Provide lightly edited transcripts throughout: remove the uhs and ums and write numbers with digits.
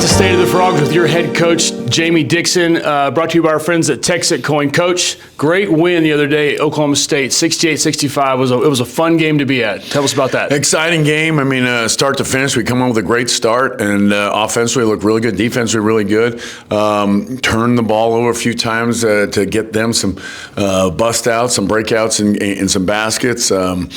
to State of the Frogs with your head coach, Jamie Dixon, brought to you by our friends at Texit Coin. Coach, great win the other day at Oklahoma State, 68-65. It was a fun game to be at. Tell us about that. Exciting game. I mean, start to finish, we come on with a great start, and offensively looked really good, defensively really good. Turned the ball over a few times to get them some bust outs, some breakouts, and some baskets. And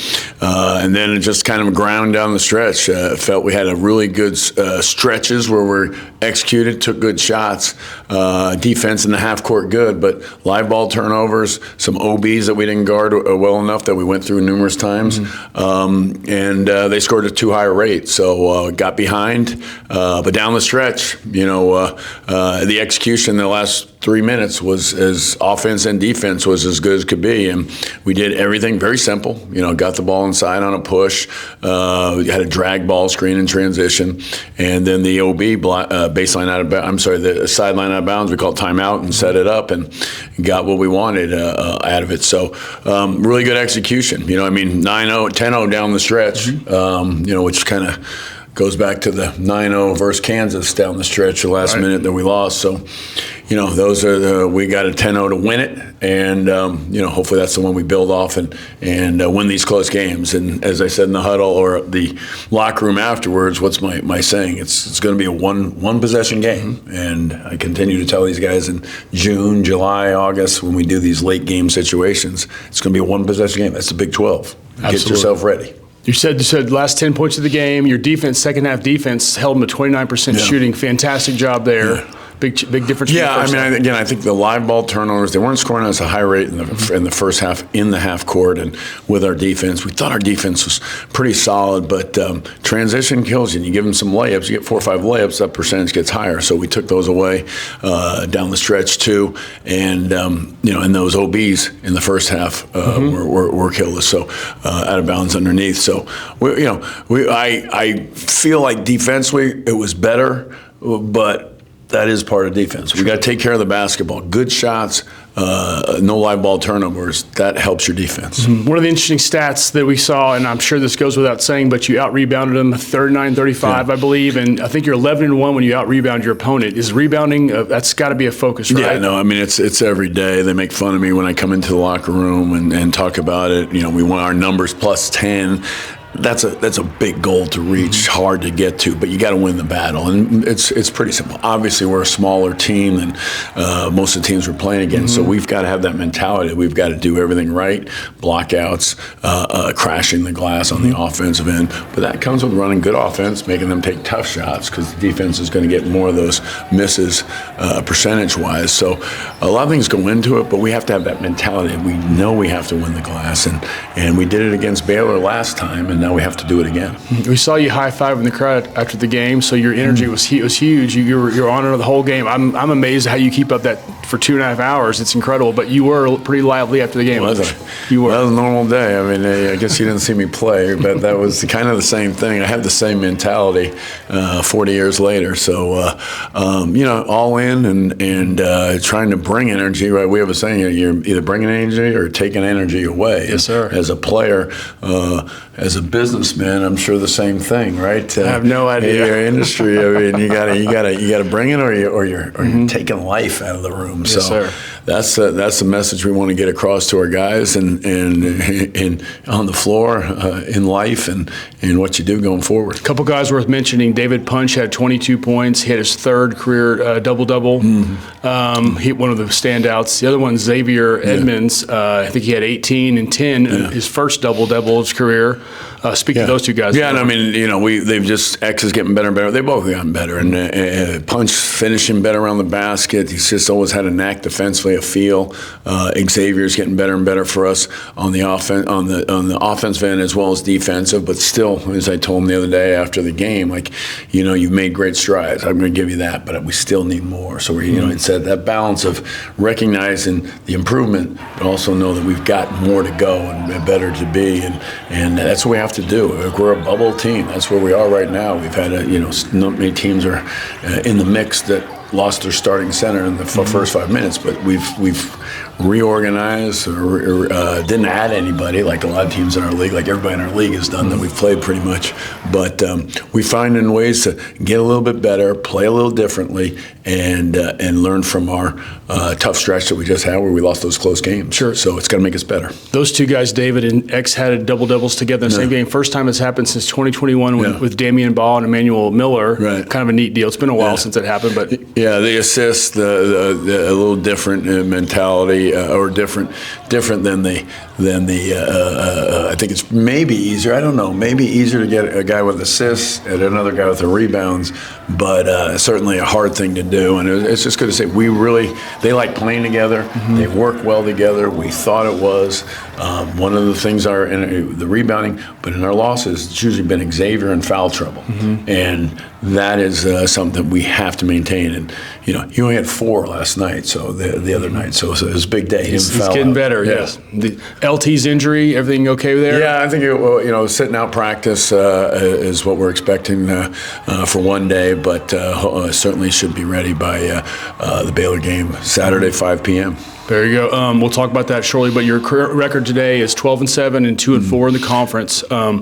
then it just kind of ground down the stretch. Felt we had a really good stretches where we executed, took good shots. Defense in the half court good, but live ball turnovers, some OBs that we didn't guard well enough that we went through numerous times. And they scored at too high a rate. So got behind, but down the stretch, the execution in the last 3 minutes was as offense and defense was as good as could be, and we did everything very simple. Got the ball inside on a push, we had a drag ball screen in transition, and then the OB baseline out of the sideline out of bounds. We called timeout and set it up and got what we wanted out of it. So really good execution. 9-0, 10-0 down the stretch. Which kind of goes back to the 9-0 versus Kansas down the stretch, the last minute that we lost. So, those are we got a 10-0 to win it, and hopefully that's the one we build off and win these close games. And as I said in the huddle or the locker room afterwards, what's my saying? It's going to be a one possession game, and I continue to tell these guys in June, July, August when we do these late game situations, it's going to be a one possession game. That's the Big 12. Absolutely. Get yourself ready. You said last 10 points of the game. Your defense, second half defense, held them to 29% shooting. Fantastic job there. Yeah. Big difference. Yeah, I think the live ball turnovers, they weren't scoring us a high rate in the first half in the half court, and with our defense, we thought our defense was pretty solid, but transition kills you. And you give them some layups, you get 4 or 5 layups, that percentage gets higher. So we took those away down the stretch too, and and those OBs in the first half were killed us. So out of bounds underneath. So I feel like defensively it was better, but that is part of defense. We got to take care of the basketball. Good shots, no live ball turnovers. That helps your defense. One of the interesting stats that we saw, and I'm sure this goes without saying, but you out-rebounded them 39-35, I believe, and I think you're 11-1 when you out-rebound your opponent. Is rebounding, that's got to be a focus, right? Yeah, no, it's every day. They make fun of me when I come into the locker room and talk about it. We want our numbers plus 10. That's a big goal to reach, hard to get to, but you got to win the battle, and it's pretty simple. Obviously, we're a smaller team than most of the teams we're playing against, so we've got to have that mentality. We've got to do everything right, blockouts, crashing the glass on the offensive end, but that comes with running good offense, making them take tough shots, because the defense is going to get more of those misses percentage-wise. So a lot of things go into it, but we have to have that mentality. We know we have to win the glass, and we did it against Baylor last time, and now we have to do it again. We saw you high-fiving the crowd after the game, so your energy was huge. You're on it the whole game. I'm amazed how you keep up that for 2.5 hours. It's incredible, but you were pretty lively after the game. You were. That was a normal day. I guess you didn't see me play, but that was kind of the same thing. I have the same mentality 40 years later. So, all in and trying to bring energy. Right? We have a saying: you're either bringing energy or taking energy away. Yes, sir. As a player, as a businessman, I'm sure the same thing, right? I have no idea. In your industry, you gotta bring it, or you're taking life out of the room. Yes, so sir. That's the message we want to get across to our guys, and on the floor, in life, and what you do going forward. A couple guys worth mentioning. David Punch had 22 points. He had his third career double-double. He one of the standouts. The other one, Xavier Edmonds. I think he had 18 and 10 in his first double-double of his career. Speak to those two guys. Yeah, and they've just X is getting better and better. They both gotten better, and Punch finishing better around the basket. He's just always had a knack defensively, a feel. Xavier's getting better and better for us on the offensive end as well as defensive. But still, as I told him the other day after the game, you've made great strides. I'm going to give you that, but we still need more. So it said that balance of recognizing the improvement, but also know that we've got more to go and better to be, and that's what we have to do. We're a bubble team. That's where we are right now. We've had not many teams are in the mix that lost their starting center in the first 5 minutes, but we've reorganized or didn't add anybody like a lot of teams in our league, like everybody in our league has done that we've played pretty much. But we find in ways to get a little bit better, play a little differently, and learn from our tough stretch that we just had where we lost those close games. Sure. So it's going to make us better. Those two guys, David and X, had double-doubles together in the same game. First time it's happened since 2021 with Damian Ball and Emmanuel Miller. Right. Kind of a neat deal. It's been a while since it happened, but the assist, the a little different mentality, or different than the. I think it's maybe easier. I don't know. Maybe easier to get a guy with assists and another guy with the rebounds, but certainly a hard thing to do. And it's just good to say they like playing together. They work well together. We thought it was one of the things in the rebounding, but in our losses, it's usually been Xavier and foul trouble, and that is something we have to maintain. And he only had 4 last night, so the other night, so it was a big day. He's getting better. Yes. The LT's injury, everything okay there? Yeah, I think sitting out practice is what we're expecting for one day, but certainly should be ready by the Baylor game Saturday, 5 p.m. There you go. We'll talk about that shortly, but your career record today is 12-7 and 2-4 in the conference. I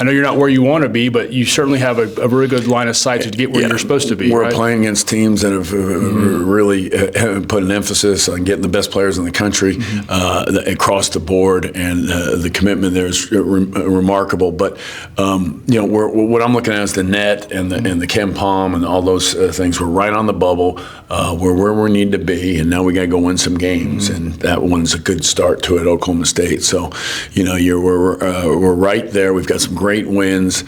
know you're not where you want to be, but you certainly have a really good line of sight to get where you're supposed to be. We're playing against teams that have really put an emphasis on getting the best players in the country across the board, and the commitment there is remarkable. But what I'm looking at is the net and the Ken Palm and all those things. We're right on the bubble. We're where we need to be, and now we got to go win some games. And that one's a good start to it, Oklahoma State. So, we're right there. We've got some great wins.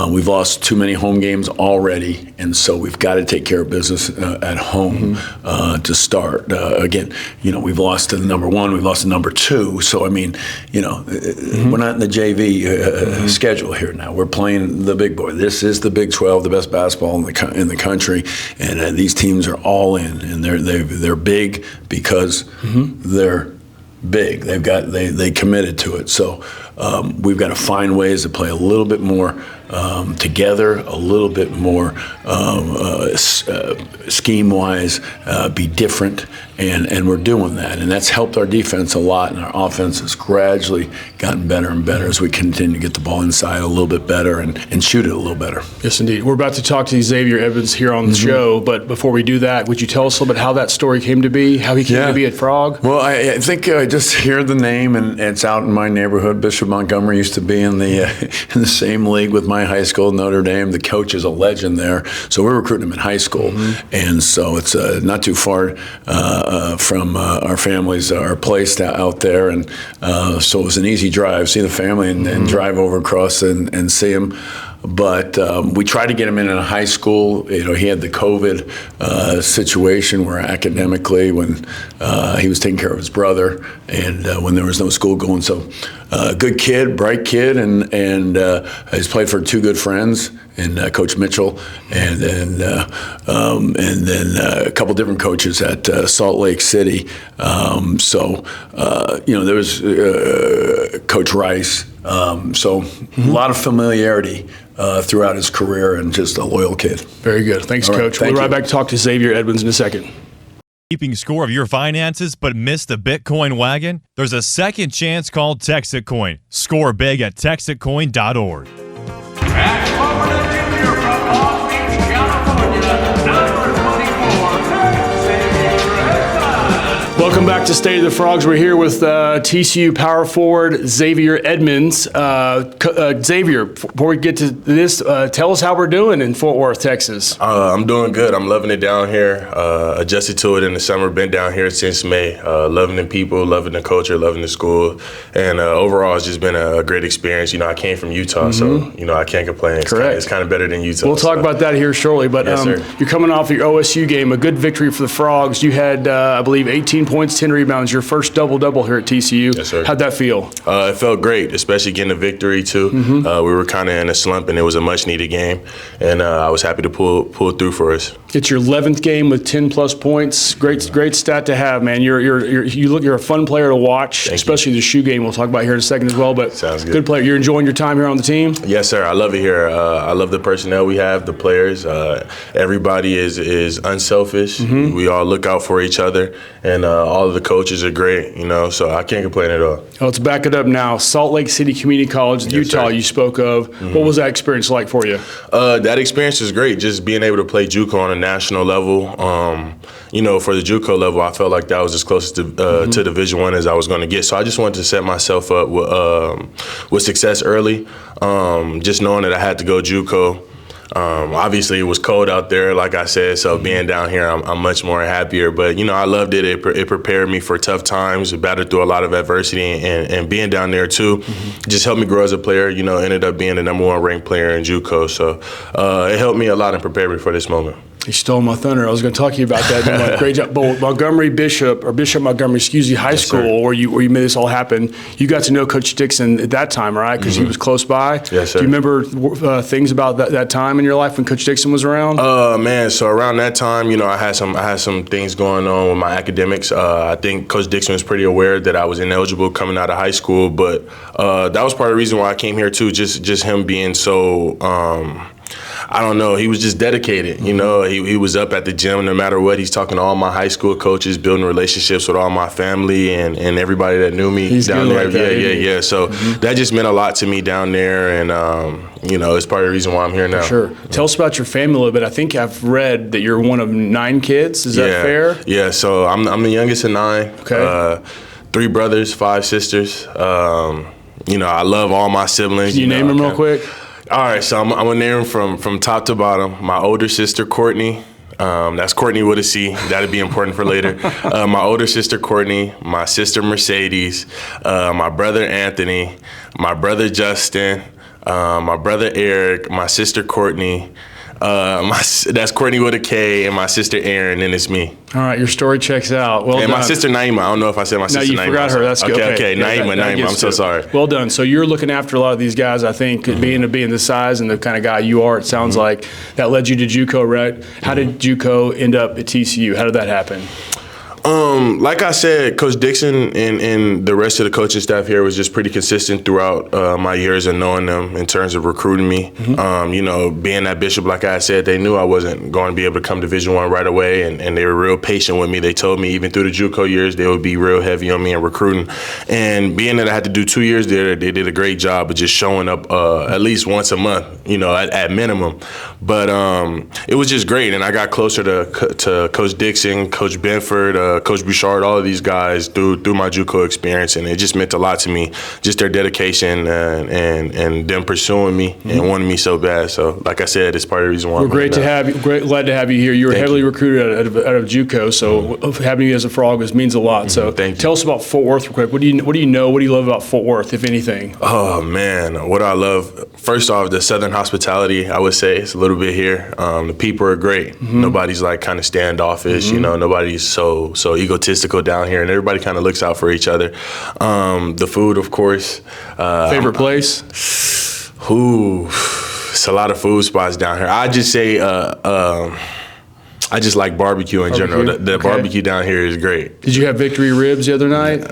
We've lost too many home games already, and so we've got to take care of business at home to start. Again, we've lost to the number 1, we've lost to number 2. So, we're not in the JV schedule here now. We're playing the big boy. This is the Big 12, the best basketball in the country, and these teams are all in, and they're big because they're big. They committed to it. So we've got to find ways to play a little bit more together, a little bit more scheme-wise, be different, and we're doing that. And that's helped our defense a lot, and our offense has gradually gotten better and better as we continue to get the ball inside a little bit better and shoot it a little better. Yes, indeed. We're about to talk to Xavier Edmonds here on the show, but before we do that, would you tell us a little bit how that story came to be, how he came to be at Frog? Well, I think I just hear the name, and it's out in my neighborhood. Bishop Montgomery used to be in the same league with my high school, Notre Dame. The coach is a legend there, so we're recruiting him in high school, and so it's not too far from our families are placed out there, and so it was an easy drive, see the family, and drive over across and see him. But we tried to get him in a high school. He had the COVID situation where academically, when he was taking care of his brother, and when there was no school going. So, good kid, bright kid, and he's played for 2 good friends, and Coach Mitchell, and then a couple different coaches at Salt Lake City. There was Coach Rice. So a lot of familiarity throughout his career, and just a loyal kid. Very good. Thanks, Coach. We'll be right back to talk to Xavier Edmonds in a second. Keeping score of your finances but missed the Bitcoin wagon? There's a second chance called Texit Coin. Score big at texitcoin.org. Welcome back to State of the Frogs. We're here with TCU power forward Xavier Edmonds. Xavier, before we get to this, tell us how we're doing in Fort Worth, Texas. I'm doing good. I'm loving it down here. Adjusted to it in the summer. Been down here since May. Loving the people, loving the culture, loving the school, and overall, it's just been a great experience. I came from Utah, so I can't complain. It's kind of better than Utah. We'll talk about that here shortly. But yes, you're coming off your OSU game, a good victory for the Frogs. You had, I believe, 18 points, 10 rebounds, your first double-double here at TCU. Yes, sir. How'd that feel? It felt great, especially getting a victory, too. We were kind of in a slump, and it was a much-needed game, and I was happy to pull through for us. It's your 11th game with 10-plus points. Great stat to have, man. You're a fun player to watch, especially the shoe game we'll talk about here in a second as well. But sounds good player. You're enjoying your time here on the team? Yes, sir. I love it here. I love the personnel we have, the players. Everybody is unselfish. We all look out for each other, and all of the coaches are great, so I can't complain at all. Well, let's back it up now. Salt Lake City Community College, Utah, sir. you spoke of. What was that experience like for you? That experience is great, just being able to play JUCO on a national level. For the JUCO level, I felt like that was as close to Division I as I was going to get. So I just wanted to set myself up with success early, just knowing that I had to go JUCO. Obviously, it was cold out there, like I said, so being down here, I'm much more happier. But, I loved it. It prepared me for tough times, battled through a lot of adversity, and being down there, too, just helped me grow as a player. Ended up being the #1 ranked player in JUCO. So it helped me a lot and prepared me for this moment. You stole my thunder. I was going to talk to you about that. Great job. But Bishop Montgomery, High School, where you made this all happen. You got to know Coach Dixon at that time, right? Because he was close by. Yes, sir. Do you remember things about that time in your life when Coach Dixon was around? Man, so around that time, I had some things going on with my academics. I think Coach Dixon was pretty aware that I was ineligible coming out of high school, but that was part of the reason why I came here too. Just him being so. I don't know. He was just dedicated. He was up at the gym no matter what. He's talking to all my high school coaches, building relationships with all my family and everybody that knew me down there. Like that, yeah. So that just meant a lot to me down there, and it's part of the reason why I'm here now. Sure. Tell us about your family a little bit. I think I've read that you're one of 9 kids. Is that fair? Yeah. So I'm the youngest of 9. Okay. 3 brothers, 5 sisters. I love all my siblings. Can you name them real quick? All right, so I'm gonna name them from top to bottom. My older sister, Courtney. That's Courtney with a C. That'd be important for later. My older sister, Courtney. My sister, Mercedes. My brother, Anthony. My brother, Justin. My brother, Eric. My sister, Courtney. That's Courtney with a K, and my sister Erin, and it's me. All right, your story checks out. Well and done. My sister Naima. I don't know if I said my sister Naima. No, you forgot her. That's good. Okay. Yeah, Naima. I'm so sorry. Well done. So you're looking after a lot of these guys, I think, being the size and the kind of guy you are, it sounds like. That led you to JUCO, right? How did JUCO end up at TCU? How did that happen? Like I said, Coach Dixon and the rest of the coaching staff here was just pretty consistent throughout my years of knowing them in terms of recruiting me. Being at Bishop, like I said, they knew I wasn't going to be able to come Division I right away, and they were real patient with me. They told me even through the JUCO years, they would be real heavy on me in recruiting. And being that I had to do 2 years there, they did a great job of just showing up at least once a month, at minimum. But it was just great, and I got closer to Coach Dixon, Coach Benford, Coach Bouchard, all of these guys through my JUCO experience, and it just meant a lot to me, just their dedication and them pursuing me and wanting me so bad. So, like I said, it's part of the reason why we're glad to have you here. You were heavily recruited out of JUCO, so having you as a frog means a lot. So, tell us about Fort Worth real quick. What do you know? What do you love about Fort Worth, if anything? Oh man, what I love. First off, the Southern hospitality. I would say it's a little bit here. The people are great. Nobody's like kind of standoffish. Nobody's so egotistical down here, and everybody kind of looks out for each other. The food, of course. Favorite place? It's a lot of food spots down here. I just say I just like barbecue in general. The barbecue down here is great. Did you have victory ribs the other night?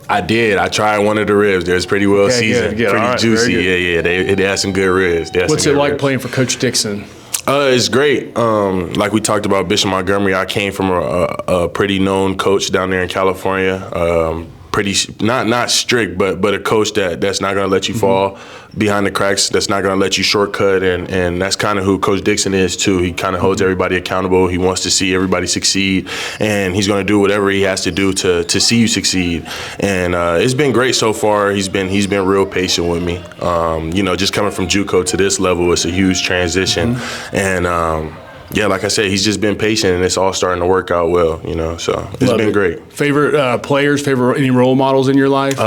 I did. I tried one of the ribs. It was pretty well seasoned, good. pretty Right, juicy. Yeah. They had some good ribs. What's it like playing for Coach Dixon? It's great. Like we talked about Bishop Montgomery, I came from a pretty known coach down there in California. Pretty not strict, but a coach that's not going to let you fall behind the cracks. That's not going to let you shortcut, and that's kind of who Coach Dixon is too. He kind of holds everybody accountable. He wants to see everybody succeed, and he's going to do whatever he has to do to see you succeed. And it's been great so far. He's been real patient with me. Just coming from JUCO to this level, it's a huge transition, and. Yeah, like I said, he's just been patient, and it's all starting to work out well, so it's been great. Favorite players, any role models in your life?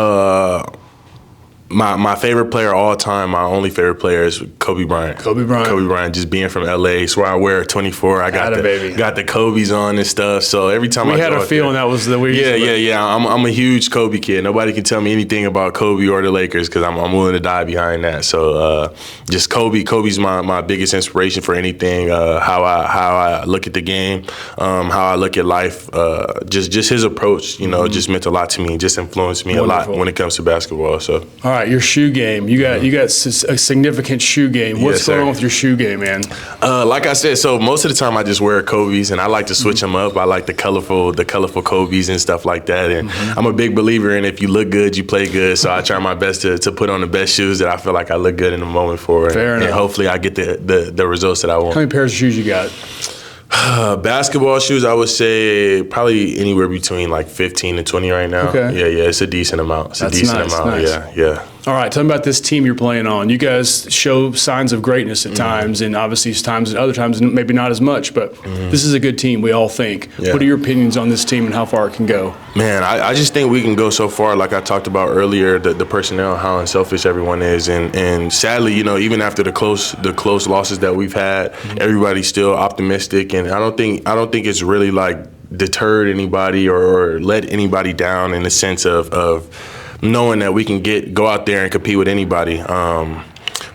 My favorite player all time, my only favorite player is Kobe Bryant. Kobe Bryant, just being from LA. It's where I wear 24. I got the Kobe's on and stuff. So every time we had a feeling that was the weird. Yeah. I'm a huge Kobe kid. Nobody can tell me anything about Kobe or the Lakers because I'm willing to die behind that. So just Kobe's my biggest inspiration for anything. How I look at the game, how I look at life. Just his approach, just meant a lot to me. Just influenced me a lot when it comes to basketball. So. All right, your shoe game. You got a significant shoe game. What's going on with your shoe game, man? Like I said, so most of the time I just wear Kobe's, and I like to switch them up. I like the colorful Kobe's and stuff like that. And I'm a big believer in if you look good, you play good. So I try my best to put on the best shoes that I feel like I look good in the moment for. Fair enough. And hopefully I get the results that I want. How many pairs of shoes you got? Basketball shoes, I would say probably anywhere between like 15 to 20 right now. Okay. Yeah, it's a decent amount. That's nice. Yeah. All right, tell me about this team you're playing on. You guys show signs of greatness at times, and obviously other times maybe not as much, but this is a good team, we all think. Yeah. What are your opinions on this team and how far it can go? Man, I just think we can go so far. Like I talked about earlier, the personnel, how unselfish everyone is, and sadly, even after the close losses that we've had, everybody's still optimistic, and I don't think it's really like deterred anybody or let anybody down in the sense of knowing that we can go out there and compete with anybody.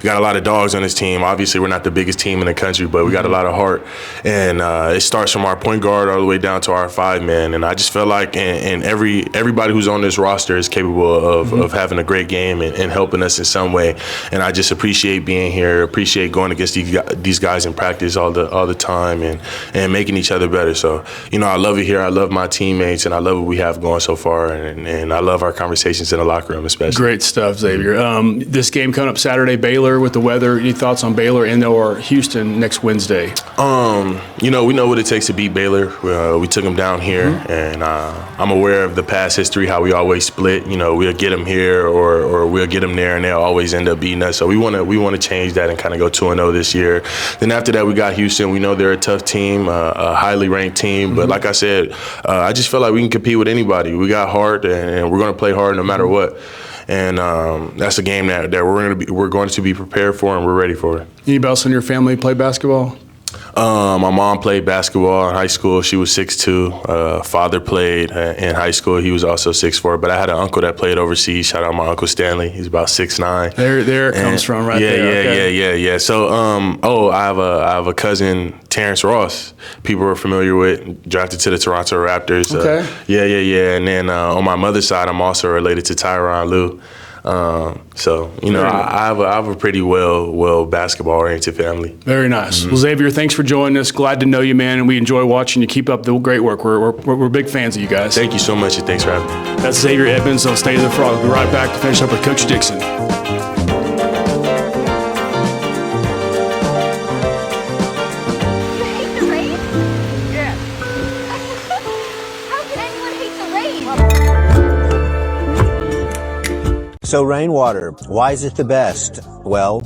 We got a lot of dogs on this team. Obviously, we're not the biggest team in the country, but we got a lot of heart. And it starts from our point guard all the way down to our 5-man. And I just feel like everybody who's on this roster is capable of having a great game and helping us in some way. And I just appreciate being here, appreciate going against these guys in practice all the time and making each other better. So, I love it here. I love my teammates, and I love what we have going so far. And I love our conversations in the locker room especially. Great stuff, Xavier. This game coming up Saturday, Baylor with the weather. Any thoughts on Baylor and/or Houston next Wednesday? We know what it takes to beat Baylor. We took them down here, and I'm aware of the past history, how we always split. We'll get them here or we'll get them there, and they'll always end up beating us. So we want to change that and kind of go 2-0 this year. Then after that, we got Houston. We know they're a tough team, a highly ranked team. But like I said, I just feel like we can compete with anybody. We got heart, and we're going to play hard no matter what. And that's a game that we're going to be prepared for, and we're ready for it. Anybody else in your family play basketball? My mom played basketball in high school. She was 6'2". Father played in high school. He was also 6'4". But I had an uncle that played overseas. Shout out my Uncle Stanley. He's about 6'9". There it comes from right there. Yeah. So, I have a cousin, Terrence Ross. People are familiar with, drafted to the Toronto Raptors. Okay. Yeah. And then on my mother's side, I'm also related to Tyronn Lue. I have a pretty well basketball-oriented family. Very nice. Well, Xavier, thanks for joining us. Glad to know you, man, and we enjoy watching you. Keep up the great work. We're big fans of you guys. Thank you so much, and thanks for having me. That's Xavier Edmonds on State of the Frog. We'll be right back to finish up with Coach Dixon. So rainwater, why is it the best? Well,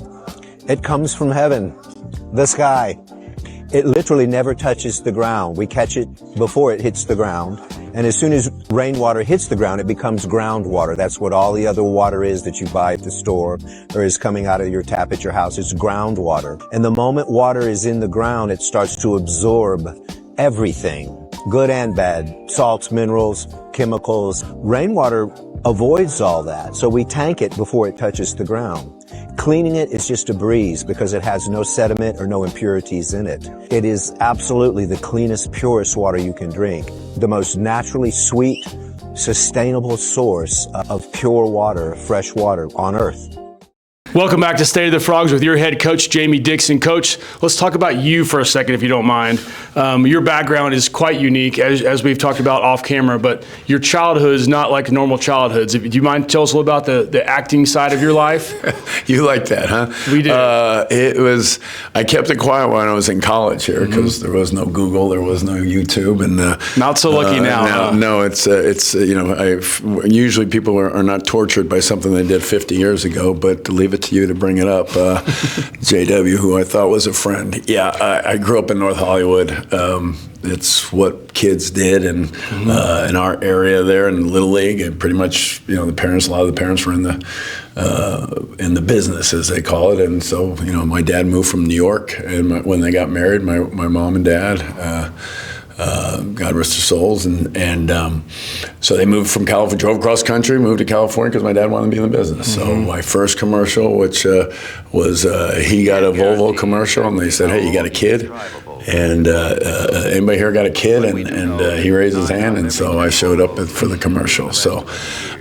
it comes from heaven, the sky. It literally never touches the ground. We catch it before it hits the ground. And as soon as rainwater hits the ground, it becomes groundwater. That's what all the other water is that you buy at the store or is coming out of your tap at your house. It's groundwater. And the moment water is in the ground, it starts to absorb everything, good and bad, salts, minerals, chemicals. Rainwater avoids all that, so we tank it before it touches the ground. Cleaning it is just a breeze because it has no sediment or no impurities in it. It is absolutely the cleanest, purest water you can drink. The most naturally sweet, sustainable source of pure water, fresh water on earth. Welcome back to State of the Frogs with your head coach, Jamie Dixon. Coach, let's talk about you for a second, if you don't mind. Your background is quite unique, as we've talked about off camera, but your childhood is not like normal childhoods. Do you mind tell us a little about the acting side of your life? You like that, huh? We did. I kept it quiet when I was in college here because there was no Google, there was no YouTube, and not so lucky now. No, it's usually people are not tortured by something they did 50 years ago, but to leave it to you to bring it up. JW, who I thought was a friend. Yeah, I grew up in North Hollywood. It's what kids did, and in our area there in Little League, and pretty much, a lot of the parents were in the business, as they call it. And so, my dad moved from New York, and when they got married, my mom and dad, God rest their souls, and so they moved from California, drove across country, moved to California because my dad wanted to be in the business. So my first commercial, which was he got a Volvo commercial, and they said, "Hey, you got a kid?" And anybody here got a kid? And he raised his hand, and so I showed up for the commercial. So,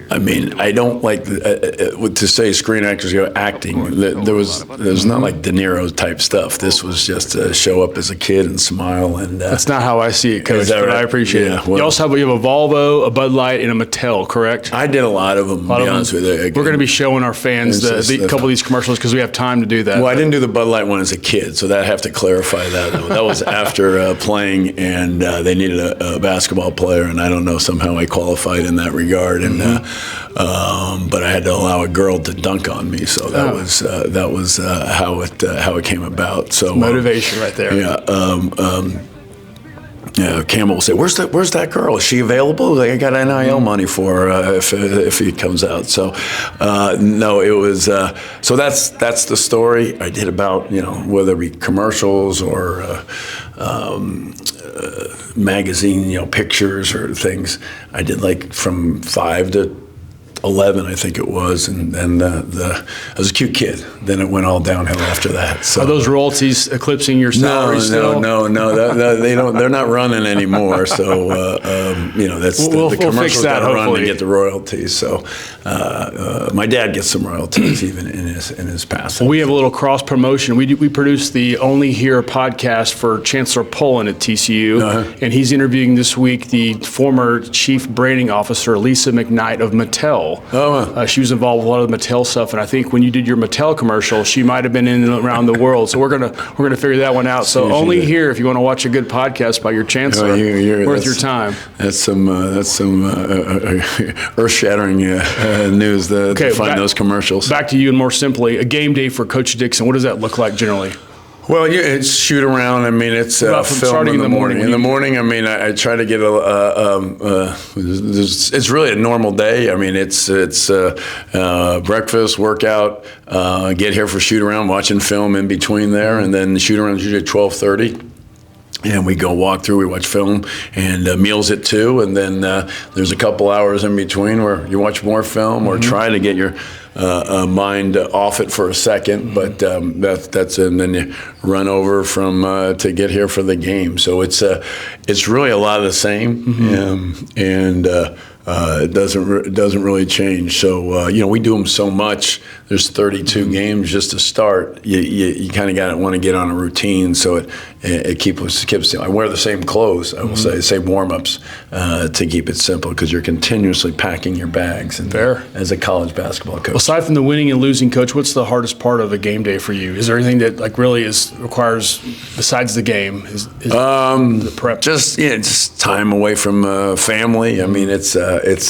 I mean, I don't like to say screen actors go acting. There was not like De Niro type stuff. This was just show up as a kid and smile. And that's not how I see it, Coach. But right? I appreciate it. Well, you also have a Volvo, a Bud Light, and a Mattel, correct? I did a lot of them. To be honest with you, we're going to be showing our fans a couple of these commercials because we have time to do that. Well, I didn't do the Bud Light one as a kid, so I have to clarify that. That was after playing, and they needed a basketball player, and I don't know, somehow I qualified in that regard, and but I had to allow a girl to dunk on me, so that was how it came about. So motivation right there. Yeah. Campbell will say, "Where's that girl? Is she available? I got NIL money for her if he comes out." So, no, it was. So that's the story. I did about whether it be commercials or magazine pictures or things. I did like from 5 to 11, I think it was, and then I was a cute kid. Then it went all downhill after that. So. Are those royalties eclipsing your salary still? No. They don't. They're not running anymore. So that's the commercials got to run to get the royalties. So my dad gets some royalties even in his passing. Well, we have a little cross promotion. We produce the Only Here podcast for Chancellor Poland at TCU, and he's interviewing this week the former chief branding officer Lisa McKnight of Mattel. She was involved with a lot of the Mattel stuff, and I think when you did your Mattel commercial, she might have been in and around the world. So we're gonna figure that one out. So Only Here, if you want to watch a good podcast by your chancellor, worth your time. That's some earth-shattering news to find those commercials. Back to you, and more simply, a game day for Coach Dixon. What does that look like generally? Well, it's shoot around. I mean, it's film in the morning. In the morning, I mean, I try to get it's really a normal day. I mean, it's breakfast, workout, get here for shoot around, watching film in between there, and then the shoot around is usually at 12:30. And we go walk through, we watch film, and meals at 2, and then there's a couple hours in between where you watch more film or try to get your mind off it for a second, but that's and then you run over from to get here for the game. So it's really a lot of the same, and it doesn't really change. So we do them so much. There's 32 games just to start. You kind of got to want to get on a routine, so it keeps. I wear the same clothes. I will say same warm-ups to keep it simple because you're continuously packing your bags. And as a college basketball coach. Aside from the winning and losing, Coach, what's the hardest part of a game day for you? Is there anything that really requires besides the game? Is the prep? Just time away from family. I mean, it's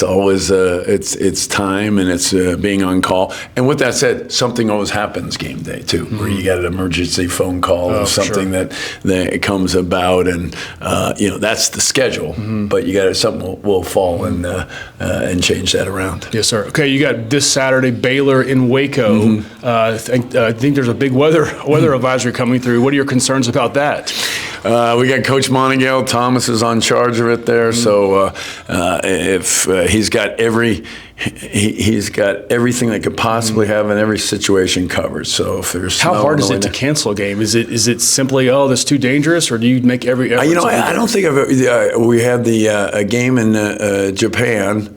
always it's time, and it's being on call. And with that said, something always happens game day too, where you get an emergency phone call or something that comes about, and that's the schedule. But you got something will fall and change that around. Yes, sir. Okay, you got this Saturday Baylor in Waco. I think there's a big weather advisory coming through. What are your concerns about that? We got Coach Montague. Thomas is on charge of it there. So if he's got he's got everything they could possibly have in every situation covered. So if there's how hard is it to cancel a game? Is it simply that's too dangerous, or do you make every effort? I don't think we had the game in Japan.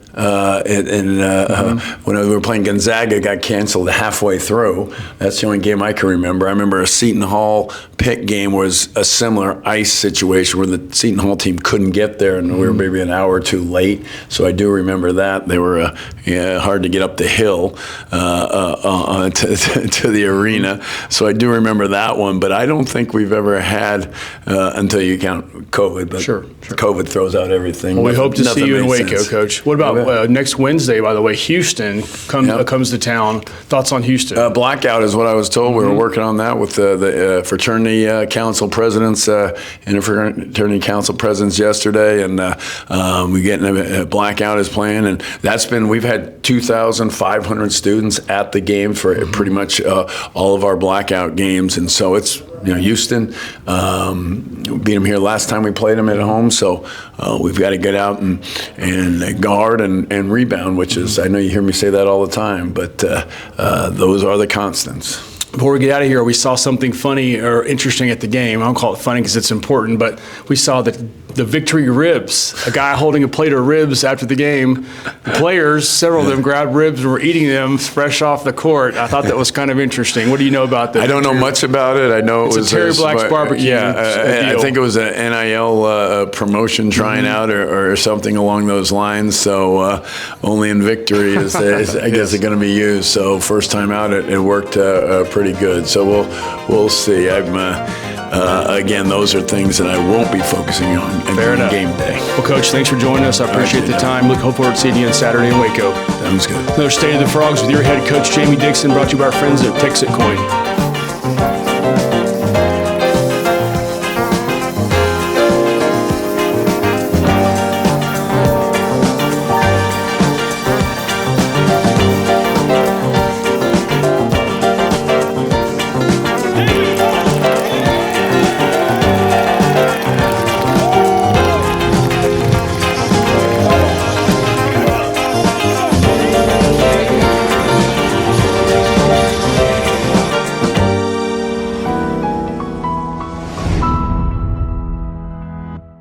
When we were playing Gonzaga, got canceled halfway through. That's the only game I can remember. I remember a Seton Hall Pitt game was a similar ice situation where the Seton Hall team couldn't get there, and we were maybe an hour or two late. So I do remember that. They were hard to get up the hill to the arena. So I do remember that one. But I don't think we've ever had, until you count COVID. But sure. COVID throws out everything. Well, we hope to see you in Waco, Coach. What about next Wednesday, by the way, Houston comes to town. Thoughts on Houston? Blackout is what I was told. We were working on that with the fraternity council presidents and fraternity council presidents yesterday, and we're getting a blackout is planned, and we've had 2,500 students at the game for pretty much all of our blackout games, and so it's Houston beat them here last time we played them at home, so we've got to get out and guard and rebound, which is, I know you hear me say that all the time, but those are the constants. Before we get out of here, we saw something funny or interesting at the game. I don't call it funny because it's important, but we saw the victory ribs, a guy holding a plate of ribs after the game. The players, several of them grabbed ribs and were eating them fresh off the court. I thought that was kind of interesting. What do you know about that? I don't know much about it. I know it was Terry Black's barbecue. Yeah, I think it was an NIL promotion trying out or something along those lines. So only in victory is I guess it's going to be used. So first time out, it worked pretty good. So we'll see. Again, those are things that I won't be focusing on Fair enough. Game day. Well, Coach, thanks for joining us. I appreciate the time. Hope forward to seeing you on Saturday in Waco. Sounds good. Another State of the Frogs with your head coach, Jamie Dixon, brought to you by our friends at Texit Coin.